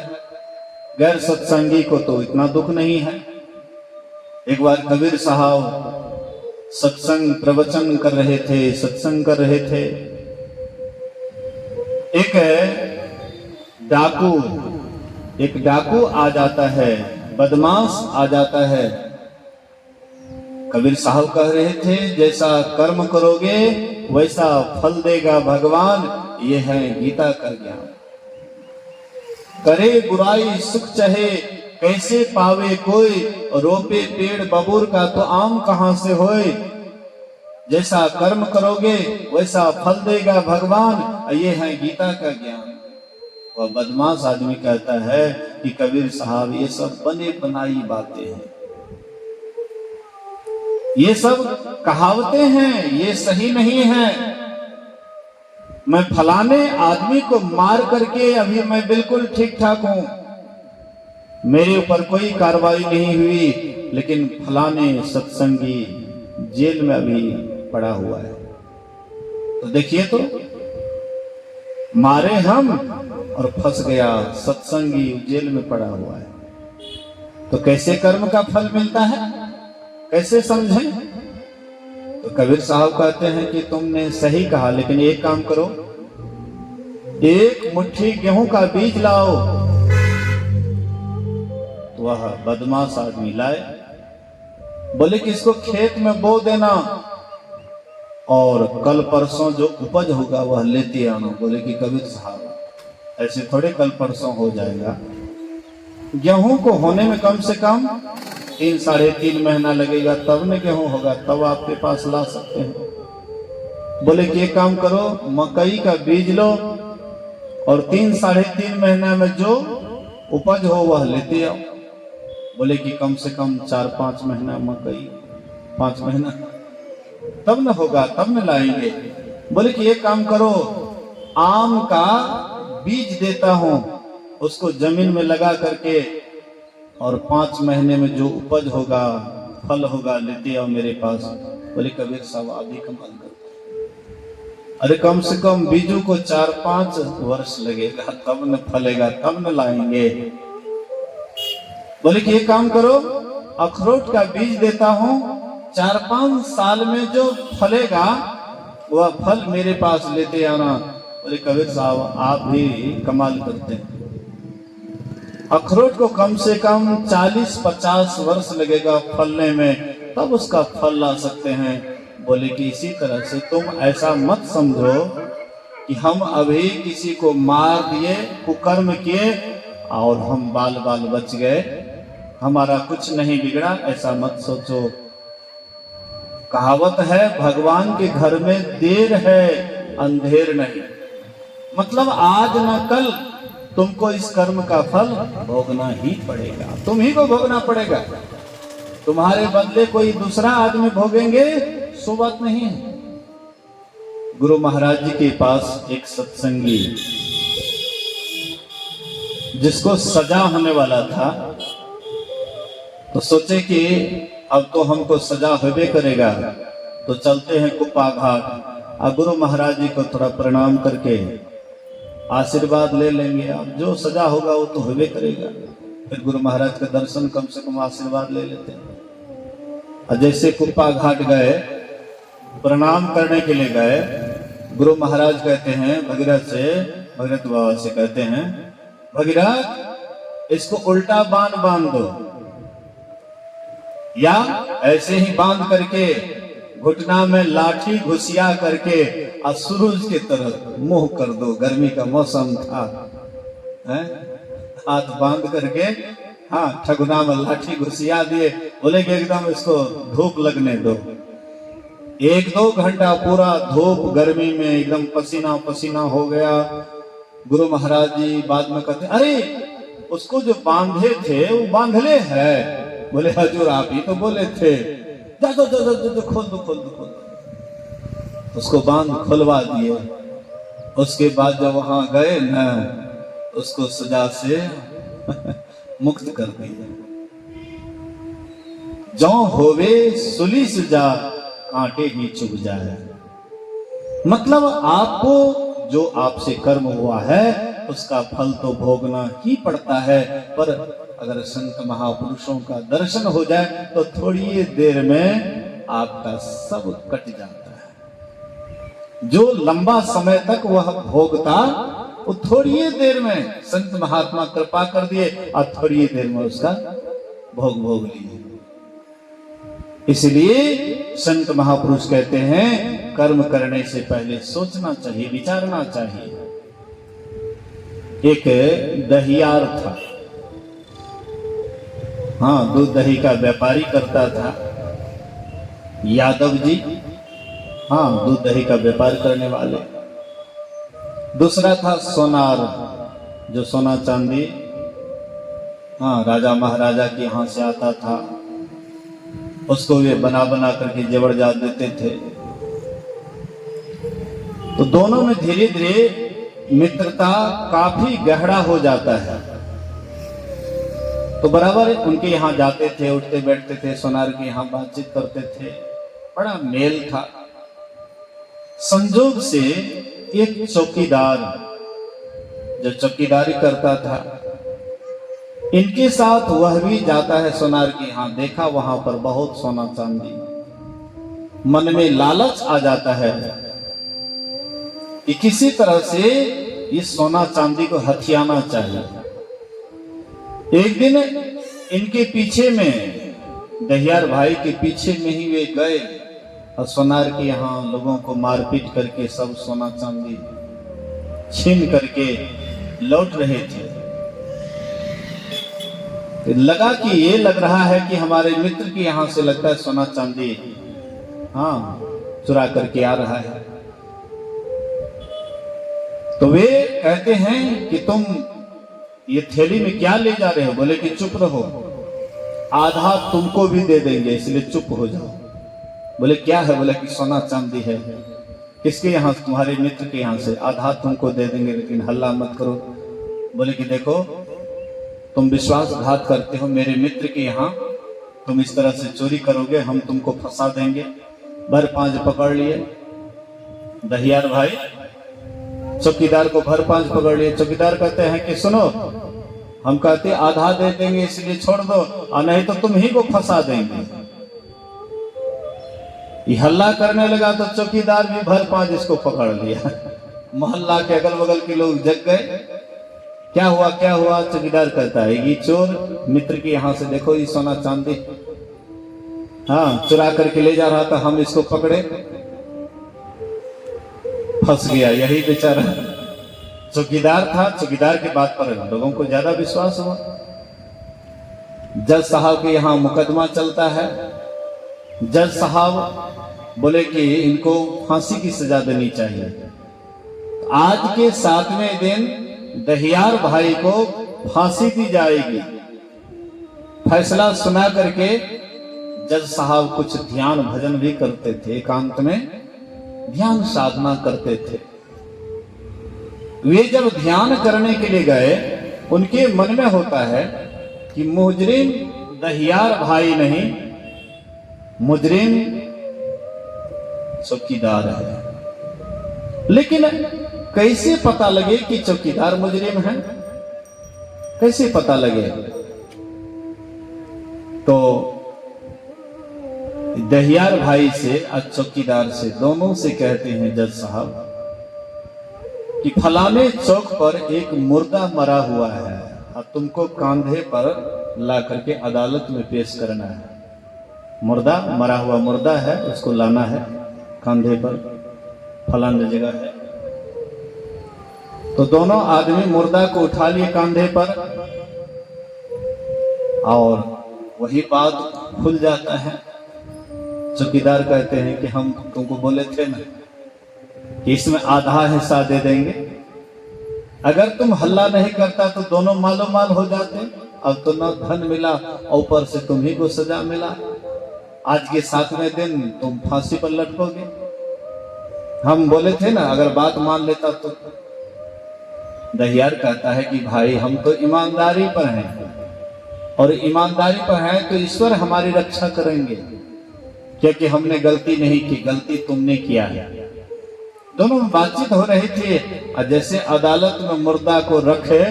S1: गैर सत्संगी को तो इतना दुख नहीं है। एक बार कबीर साहब सत्संग प्रवचन कर रहे थे, सत्संग कर रहे थे। एक डाकू आ जाता है, बदमाश आ जाता है। कबीर साहब कह रहे थे जैसा कर्म करोगे वैसा फल देगा भगवान, ये है गीता का ज्ञान। करे बुराई सुख चाहे कैसे पावे कोई, रोपे पेड़ बबूर का तो आम कहां से होए। जैसा कर्म करोगे वैसा फल देगा भगवान, ये है गीता का ज्ञान। वह बदमाश आदमी कहता है कि कबीर साहब ये सब बने बनाई बातें हैं, ये सब कहावतें हैं, ये सही नहीं है। मैं फलाने आदमी को मार करके अभी मैं बिल्कुल ठीक ठाक हूं, मेरे ऊपर कोई कार्रवाई नहीं हुई, लेकिन फलाने सत्संगी जेल में अभी पड़ा हुआ है। तो देखिए तो मारे हम और फंस गया सत्संगी जेल में पड़ा हुआ है। तो कैसे कर्म का फल मिलता है, कैसे समझें। तो कबीर साहब कहते हैं कि तुमने सही कहा, लेकिन एक काम करो, एक मुट्ठी गेहूं का बीज लाओ। तो वह बदमाश आदमी लाए, बोले कि इसको खेत में बो देना और कल परसों जो उपज होगा वह लेते आना। बोले कि कबीर साहब ऐसे थोड़े कल परसों हो जाएगा, गेहूं को होने में कम से कम 3 साढ़े 3 महीना लगेगा, तब न गेहूं होगा, तब आपके पास ला सकते हैं। बोले कि एक काम करो, मकई का बीज लो और 3 साढ़े 3 महीना में जो उपज हो वह लेते आओ। बोले कि कम से कम 4-5 महीना मकई, 5 महीना, तब न होगा, तब न लाएंगे। बोले कि एक काम करो, आम का बीज देता हूं, उसको जमीन में लगा करके और 5 महीने में जो उपज होगा, फल होगा, लेते आओ मेरे पास। बोले कबीर साहब आप भी कमाल करते, अरे कम से कम बीजों को 4-5 वर्ष लगेगा, तब न फलेगा, तब न लाएंगे। बोले कि एक काम करो, अखरोट का बीज देता हूं, 4-5 साल में जो फलेगा वह फल मेरे पास लेते आना। बोले कबीर साहब आप भी कमाल करते हैं, अखरोट को कम से कम 40-50 वर्ष लगेगा फलने में, तब उसका फल ला सकते हैं। बोले कि इसी तरह से तुम ऐसा मत समझो कि हम अभी किसी को मार दिए, कुकर्म किए और हम बाल बाल बच गए, हमारा कुछ नहीं बिगड़ा, ऐसा मत सोचो। कहावत है भगवान के घर में देर है अंधेर नहीं। मतलब आज न कल तुमको इस कर्म का फल भोगना ही पड़ेगा, तुम ही को भोगना पड़ेगा। तुम्हारे बदले कोई दूसरा आदमी भोगेंगे सो बात नहीं है। गुरु महाराज जी के पास एक सत्संगी जिसको सजा होने वाला था, तो सोचे कि अब तो हमको सजा होबे करेगा, तो चलते हैं कुप्पा घाट और गुरु महाराज जी को थोड़ा प्रणाम करके आशीर्वाद ले लेंगे। अब जो सजा होगा वो तो होबे करेगा। फिर गुरु महाराज का दर्शन, कम से कम आशीर्वाद ले लेते हैं। और जैसे कुप्पा घाट गए, प्रणाम करने के लिए गए, गुरु महाराज कहते हैं भगीरथ बाबा से कहते हैं, भगीरथ इसको उल्टा बांध दो, या ऐसे ही बांध करके घुटना में लाठी घुसिया करके और सूरज की तरफ मुंह कर दो। गर्मी का मौसम था, हाथ बांध करके, हाँ, ठगुना में लाठी घुसिया दिए। बोले कि एकदम इसको धूप लगने दो। 1-2 घंटा पूरा धूप गर्मी में एकदम पसीना पसीना हो गया। गुरु महाराज जी बाद में कहते, अरे उसको जो बांधे थे वो बांधले है। बोले हजूर आप ही तो बोले थे, जा खोल दो। उसको बांध खुलवा दिए। उसके बाद जब वहां गए न, उसको सजा से मुक्त कर दिया। जो होवे सुली सजा कांटे ही चुभ जाए। मतलब आपको जो आपसे कर्म हुआ है उसका फल तो भोगना ही पड़ता है, पर अगर संत महापुरुषों का दर्शन हो जाए तो थोड़ी देर में आपका सब कट जाता है। जो लंबा समय तक वह भोगता, वो थोड़ी देर में संत महात्मा कृपा कर दिए और थोड़ी देर में उसका भोग लिए। इसलिए संत महापुरुष कहते हैं कर्म करने से पहले सोचना चाहिए, विचारना चाहिए। एक दहियार था, हाँ, दूध दही का व्यापारी करता था यादव जी, हाँ, दूध दही का व्यापार करने वाले। दूसरा था सोनार, जो सोना चांदी, हाँ, राजा महाराजा के यहां से आता था, उसको वे बना करके जेवर जा देते थे। तो दोनों में धीरे धीरे मित्रता काफी गहरा हो जाता है। तो बराबर उनके यहाँ जाते थे, उठते बैठते थे, सोनार के यहाँ बातचीत करते थे, बड़ा मेल था। संजोग से एक चौकीदार जो चौकीदारी करता था, इनके साथ वह भी जाता है सोनार के यहाँ। देखा वहां पर बहुत सोना चांदी, मन में लालच आ जाता है कि किसी तरह से इस सोना चांदी को हथियाना चाहिए। एक दिन इनके पीछे में, दहियार भाई के पीछे में ही वे गए और सोनार के यहाँ लोगों को मारपीट करके सब सोना चांदी छीन करके लौट रहे थे। लगा कि ये लग रहा है कि हमारे मित्र के यहाँ से लगता है सोना चांदी, हाँ, चुरा करके आ रहा है। तो वे कहते हैं कि तुम ये थैली में क्या ले जा रहे हो? बोले कि चुप रहो, आधा तुमको भी दे देंगे, इसलिए चुप हो जाओ। बोले क्या है? बोले कि सोना चांदी है। किसके यहाँ? तुम्हारे मित्र के यहाँ से। आधा तुमको दे देंगे, लेकिन हल्ला मत करो। बोले कि देखो, तुम विश्वासघात करते हो मेरे मित्र के यहाँ, तुम इस तरह से चोरी करोगे, हम तुमको फंसा देंगे। भर पांच पकड़ लिए दहियार भाई, चौकीदार को भर पांच पकड़ लिए। चौकीदार कहते हैं कि सुनो, हम कहते आधा दे देंगे इसलिए छोड़ दो, और नहीं तो तुम ही को फंसा देंगे। ये हल्ला करने लगा तो चौकीदार भी भर पांच इसको पकड़ लिया। मोहल्ला के अगल बगल के लोग जग गए, क्या हुआ क्या हुआ? चौकीदार कहता है ये चोर मित्र के यहाँ से देखो ये सोना चांदी, हाँ, चुरा करके ले जा रहा था, हम इसको पकड़े। फंस गया। यही बेचारा चौकीदार था, चौकीदार की बात पर लोगों को ज्यादा विश्वास हुआ। जज साहब के यहाँ मुकदमा चलता है। जज साहब बोले कि इनको फांसी की सजा देनी चाहिए। आज के 7वें दिन दहियार भाई को फांसी दी जाएगी। फैसला सुना करके जज साहब कुछ ध्यान भजन भी करते थे, एकांत में ध्यान साधना करते थे। वे जब ध्यान करने के लिए गए, उनके मन में होता है कि मुजरिम दहियार भाई नहीं, मुजरिम चौकीदार है। लेकिन कैसे पता लगे कि चौकीदार मुजरिम है? कैसे पता लगे? तो दहियार भाई से और चौकीदार से, दोनों से कहते हैं जज साहब कि फलाने चौक पर एक मुर्दा मरा हुआ है और तुमको कांधे पर ला करके अदालत में पेश करना है। मुर्दा, मरा हुआ मुर्दा है, उसको लाना है कांधे पर, फलाने जगह है। तो दोनों आदमी मुर्दा को उठा लिए कांधे पर और वही बात खुल जाता है। चौकीदार कहते हैं कि हम तुमको बोले थे ना कि इसमें आधा हिस्सा दे देंगे, अगर तुम हल्ला नहीं करता तो दोनों मालो माल हो जाते। अब तो न धन मिला, ऊपर से तुम्ही को सजा मिला। आज के 7वें दिन तुम फांसी पर लटकोगे। हम बोले थे ना अगर बात मान लेता तो। दहियार कहता है कि भाई हम तो ईमानदारी पर हैं, और ईमानदारी पर हैं तो ईश्वर हमारी रक्षा करेंगे, क्योंकि हमने गलती नहीं की, गलती तुमने किया है। दोनों में बातचीत हो रही थी और जैसे अदालत में मुर्दा को रखे,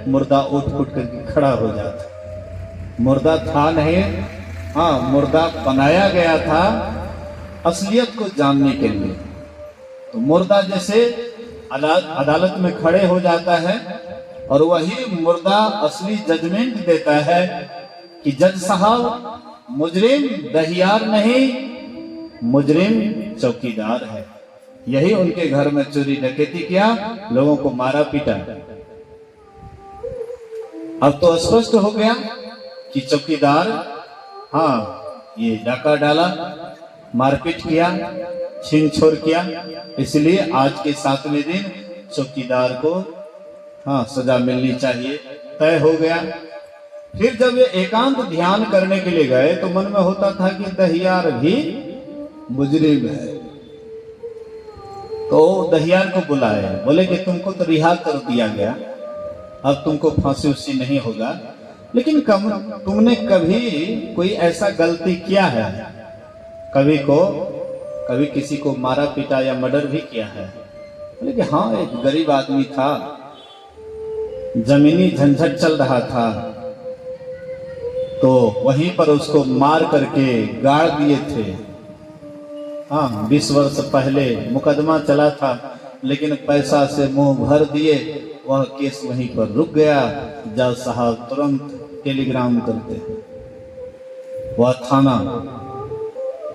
S1: मुर्दा उठ करके खड़ा हो जाता। मुर्दा था नहीं, हाँ मुर्दा बनाया गया था असलियत को जानने के लिए। तो मुर्दा जैसे अदालत में खड़े हो जाता है और वही मुर्दा असली जजमेंट देता है कि जज साहब मुजरिम दहियार नहीं, मुजरिम चौकीदार है। यही उनके घर में चोरी डकैती किया, लोगों को मारा पीटा। अब तो स्पष्ट हो गया कि चौकीदार, हाँ ये डाका डाला, मारपीट किया, छीन छोड़ किया। इसलिए आज के 7वें दिन चौकीदार को हाँ सजा मिलनी चाहिए, तय हो गया। फिर जब ये एकांत ध्यान करने के लिए गए तो मन में होता था कि दहियार भी मुजरिम है। तो दहियार को बुलाए, बोले कि तुमको तो रिहा कर दिया गया, अब तुमको फांसी उसी नहीं होगा, लेकिन तुमने कभी कोई ऐसा गलती किया है? कभी किसी को मारा पीटा या मर्डर भी किया है? बोले कि हाँ, एक गरीब आदमी था, जमीनी झंझट चल रहा था, तो वहीं पर उसको मार करके गाड़ दिए थे। हाँ, 20 वर्ष पहले मुकदमा चला था, लेकिन पैसा से मुंह भर दिए, वह केस वहीं पर रुक गया। जज साहब तुरंत टेलीग्राम करते वह थाना,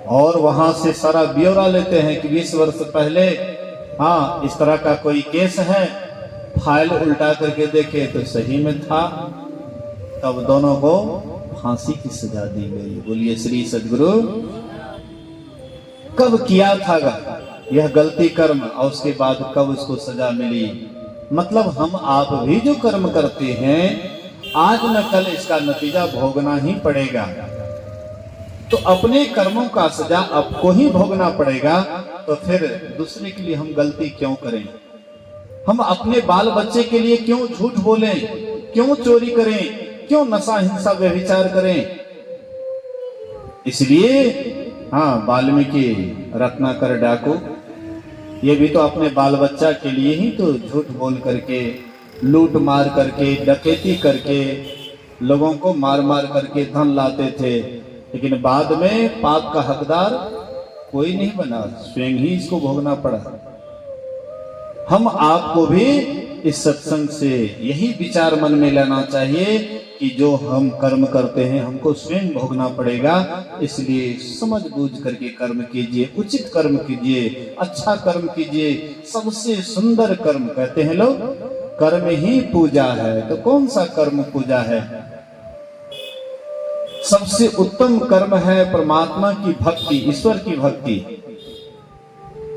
S1: और वहां से सारा ब्यौरा लेते हैं कि 20 वर्ष पहले हाँ इस तरह का कोई केस है। फाइल उल्टा करके देखे तो सही में था। तब दोनों को फांसी की सजा दी गई। बोलिए श्री सद्गुरु। कब किया था यह गलती कर्म, और उसके बाद कब उसको सजा मिली? मतलब हम आप भी जो कर्म करते हैं, आज न कल इसका नतीजा भोगना ही पड़ेगा। तो अपने कर्मों का सजा आपको ही भोगना पड़ेगा, तो फिर दूसरे के लिए हम गलती क्यों करें? हम अपने बाल बच्चे के लिए क्यों झूठ बोलें, क्यों चोरी करें, क्यों नशा हिंसा व्यभिचार करें? इसलिए हाँ, वाल्मीकि रत्नाकर डाकू ये भी तो अपने बाल बच्चा के लिए ही तो झूठ बोल करके, लूट मार करके, डकैती करके, लोगों को मार मार करके धन लाते थे, लेकिन बाद में पाप का हकदार कोई नहीं बना, स्वयं ही इसको भोगना पड़ा। हम आपको भी इस सत्संग से यही विचार मन में लेना चाहिए कि जो हम कर्म करते हैं हमको स्वयं भोगना पड़ेगा, इसलिए समझ बूझ करके कर्म कीजिए, उचित कर्म कीजिए, अच्छा कर्म कीजिए। सबसे सुंदर कर्म कहते हैं लोग कर्म ही पूजा है। तो कौन सा कर्म पूजा है? सबसे उत्तम कर्म है परमात्मा की भक्ति, ईश्वर की भक्ति।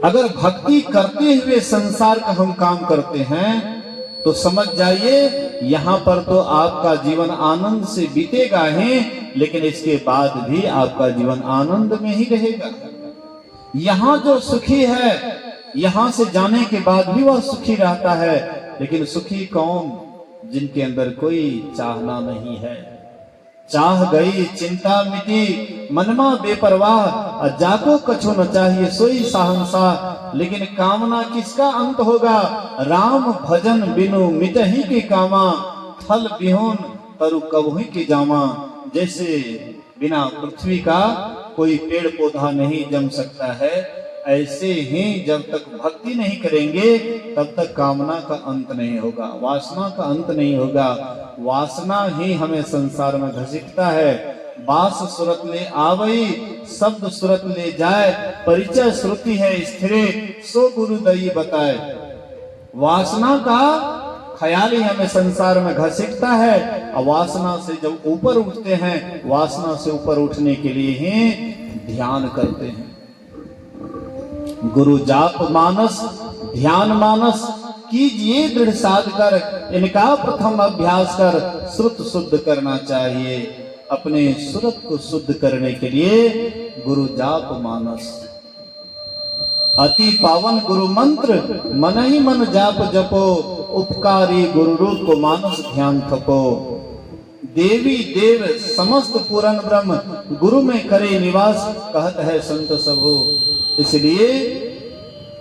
S1: अगर भक्ति करते हुए संसार का हम काम करते हैं तो समझ जाइए यहां पर तो आपका जीवन आनंद से बीतेगा ही, लेकिन इसके बाद भी आपका जीवन आनंद में ही रहेगा। यहां जो सुखी है यहां से जाने के बाद भी वह सुखी रहता है, लेकिन सुखी कौन? जिनके अंदर कोई चाहना नहीं है। चाह गई चिंता मिटी मनमा बेपरवाह, जाको कछु न चाहिए सोई सहनसा। लेकिन कामना किसका अंत होगा? राम भजन बिनु मिटहि के कामा, फल बिहोन तरु कबहि के जामा। जैसे बिना पृथ्वी का कोई पेड़ पौधा नहीं जम सकता है, ऐसे ही जब तक भक्ति नहीं करेंगे तब तक कामना का अंत नहीं होगा, वासना का अंत नहीं होगा। वासना ही हमें संसार में घसीटता है। बास सुरत ले आवई शब्द सुरत ले जाए, परिचय श्रुति है स्थिरे सो गुरु दई बताए। वासना का ख्याल ही हमें संसार में घसीटता है। और वासना से जब ऊपर उठते हैं, वासना से ऊपर उठने के लिए ही ध्यान करते हैं। गुरु जाप मानस ध्यान मानस कीजिए दृढ़ साध कर, इनका प्रथम अभ्यास कर श्रुत शुद्ध करना चाहिए। अपने श्रुत को शुद्ध करने के लिए गुरु जाप मानस अति पावन गुरु मंत्र, मन ही मन जाप जपो, उपकारी गुरु रूप को मानस ध्यान थपो। देवी देव समस्त पूर्ण ब्रह्म, गुरु में करे निवास, कहत है संत सबो। इसलिए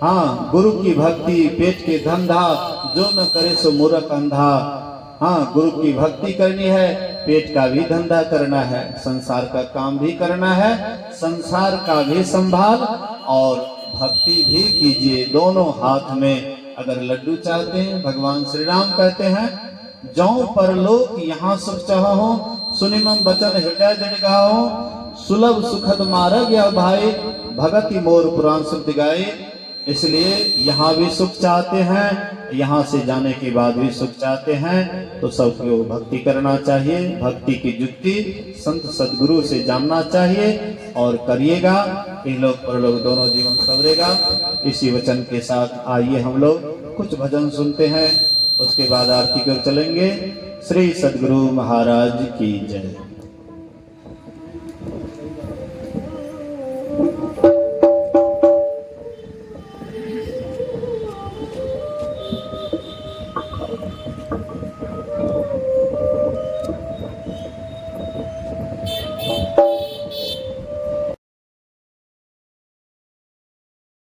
S1: हाँ, गुरु की भक्ति पेट के धंधा, जो न करे सो मूर्ख अंधा। हाँ, गुरु की भक्ति करनी है, पेट का भी धंधा करना है, संसार का काम भी करना है, संसार का भी संभाल और भक्ति भी कीजिए। दोनों हाथ में। अगर लड्डू चाहते हैं, भगवान श्री राम कहते हैं जौ परलोक यहाँ सुख चाहो, सुनिमम बचन हृदय दृढ़ गाओ, सुलभ सुखद मार्ग या भाई, भगति मोर पुराण शुद्ध गाए। इसलिए यहाँ भी सुख चाहते हैं, यहाँ से जाने के बाद भी सुख चाहते हैं, तो सबको भक्ति करना चाहिए। भक्ति की युक्ति संत सदगुरु से जानना चाहिए और करिएगा, इहलोक परलोक दोनों जीवन संवरेगा। इसी वचन के साथ आइए हम लोग कुछ भजन सुनते हैं, उसके बाद आरती कर चलेंगे। श्री सदगुरु महाराज की जय।